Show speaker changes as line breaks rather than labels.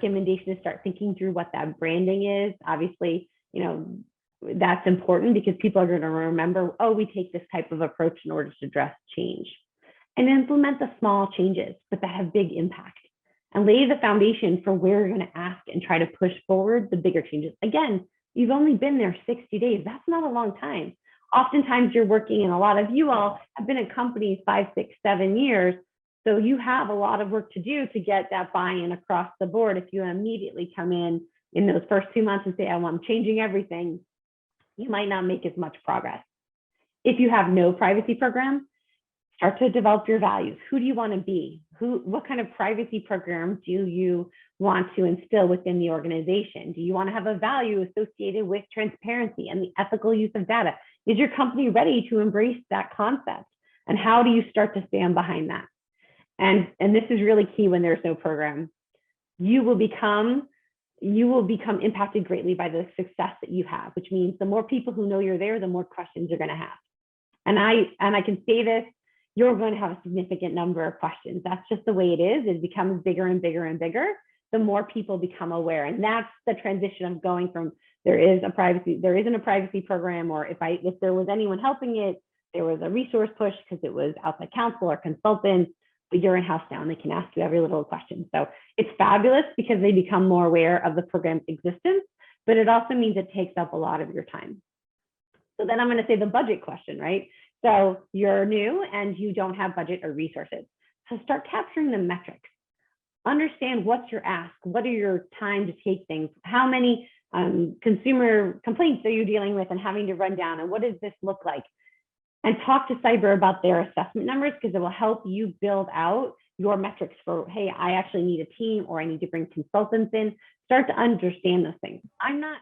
recommendation is start thinking through what that branding is. Obviously, that's important because people are going to remember, oh, we take this type of approach in order to address change. And implement the small changes, but that have big impact, and lay the foundation for where you're going to ask and try to push forward the bigger changes. Again, you've only been there 60 days. That's not a long time. Oftentimes you're working, and a lot of you all have been at companies 5, 6, 7 years. So you have a lot of work to do to get that buy-in across the board. If you immediately come in those first 2 months and say, oh, I'm changing everything, you might not make as much progress. If you have no privacy program, start to develop your values. Who do you want to be? What kind of privacy program do you want to instill within the organization? Do you want to have a value associated with transparency and the ethical use of data? Is your company ready to embrace that concept? And how do you start to stand behind that? And this is really key when there's no program. You will become impacted greatly by the success that you have, which means the more people who know you're there, the more questions you're going to have. And I can say this, you're going to have a significant number of questions. That's just the way it is. It becomes bigger and bigger and bigger, the more people become aware. And that's the transition of going from there isn't a privacy program, or if there was anyone helping it, there was a resource push because it was outside counsel or consultants, but you're in-house now and they can ask you every little question. So it's fabulous because they become more aware of the program's existence, but it also means it takes up a lot of your time. So then I'm going to say the budget question, right? So you're new and you don't have budget or resources. So start capturing the metrics. Understand what's your ask. What are your time to take things? How many consumer complaints are you dealing with and having to run down? And what does this look like? And talk to cyber about their assessment numbers, because it will help you build out your metrics for, hey, I actually need a team, or I need to bring consultants in. Start to understand those things. I'm going to